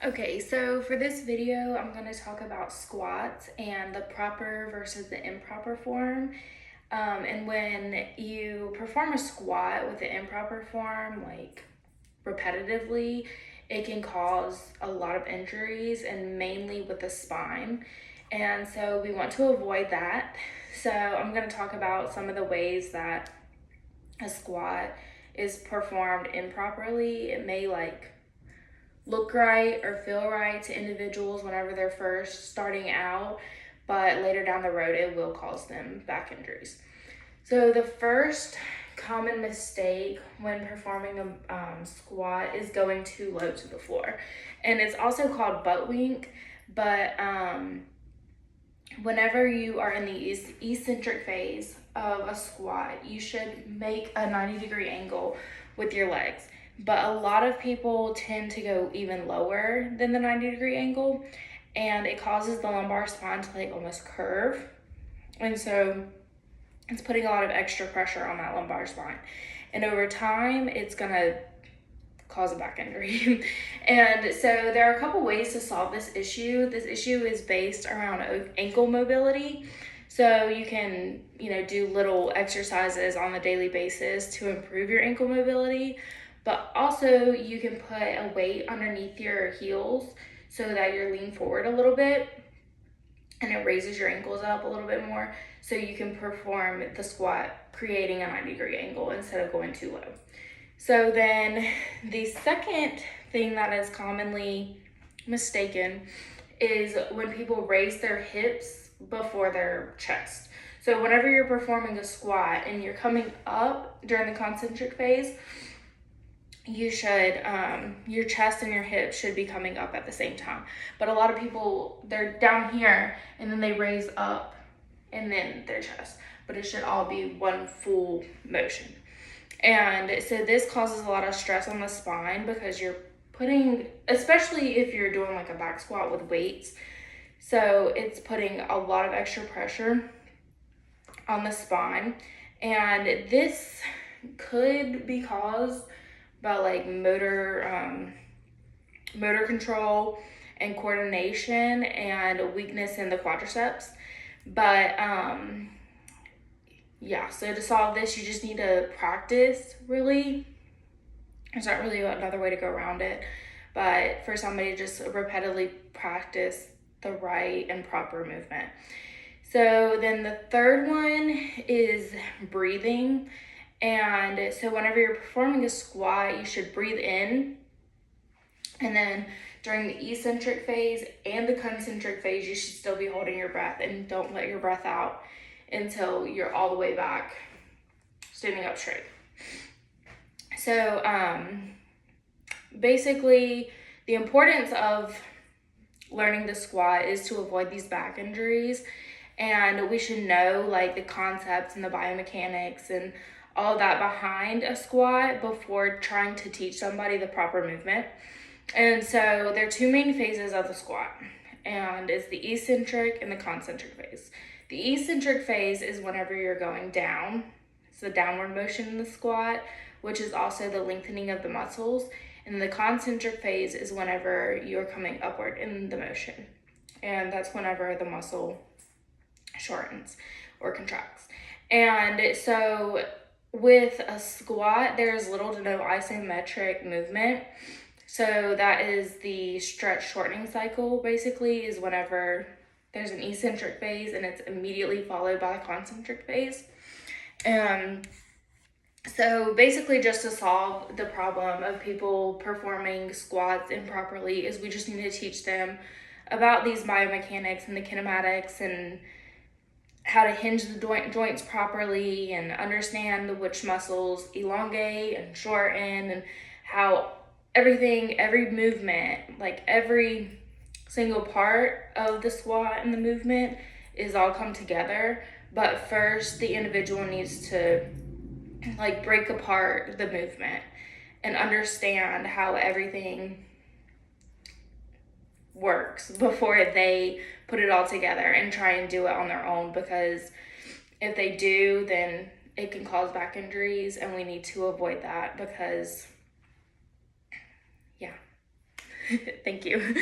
Okay, so for this video, I'm going to talk about squats and the proper versus the improper form. And when you perform a squat with the improper form, like repetitively, it can cause a lot of injuries and mainly with the spine. And so we want to avoid that. So I'm going to talk about some of the ways that a squat is performed improperly. It may look right or feel right to individuals whenever they're first starting out, but later down the road, it will cause them back injuries. So the first common mistake when performing a squat is going too low to the floor. And it's also called butt wink, but whenever you are in the eccentric phase of a squat, you should make a 90-degree angle with your legs. But a lot of people tend to go even lower than the 90-degree angle, and it causes the lumbar spine to almost curve. And so it's putting a lot of extra pressure on that lumbar spine. And over time, it's gonna cause a back injury. And so there are a couple ways to solve this issue. This issue is based around ankle mobility. So you can, do little exercises on a daily basis to improve your ankle mobility, but also you can put a weight underneath your heels so that you're leaning forward a little bit and it raises your ankles up a little bit more so you can perform the squat creating a 90-degree angle instead of going too low. So then the second thing that is commonly mistaken is when people raise their hips before their chest. So whenever you're performing a squat and you're coming up during the concentric phase, you should, your chest and your hips should be coming up at the same time. But a lot of people, they're down here and then they raise up and then their chest. But it should all be one full motion. And so this causes a lot of stress on the spine because you're putting, especially if you're doing like a back squat with weights, so it's putting a lot of extra pressure on the spine. And this could be caused by motor control and coordination and weakness in the quadriceps. But yeah, so to solve this, you just need to practice, really. There's not really another way to go around it, but for somebody to just repetitively practice the right and proper movement. So then the third one is breathing. And so whenever you're performing a squat, you should breathe in, and then during the eccentric phase and the concentric phase, you should still be holding your breath, and don't let your breath out until you're all the way back, standing up straight. So basically, the importance of learning the squat is to avoid these back injuries, and we should know the concepts and the biomechanics and all of that behind a squat before trying to teach somebody the proper movement. And so there are two main phases of the squat, and it's the eccentric and the concentric phase. The eccentric phase is whenever you're going down. It's the downward motion in the squat, which is also the lengthening of the muscles. And the concentric phase is whenever you're coming upward in the motion. And that's whenever the muscle shortens or contracts. And so with a squat, there's little to no isometric movement. So that is the stretch shortening cycle, basically, is whenever there's an eccentric phase and it's immediately followed by a concentric phase. So basically, just to solve the problem of people performing squats improperly, is we just need to teach them about these biomechanics and the kinematics and how to hinge the joints properly and understand which muscles elongate and shorten, and how every movement, every single part of the squat and the movement is all come together. But first, the individual needs to break apart the movement and understand how everything works before they put it all together and try and do it on their own, because if they do, then it can cause back injuries, and we need to avoid that because, yeah. Thank you.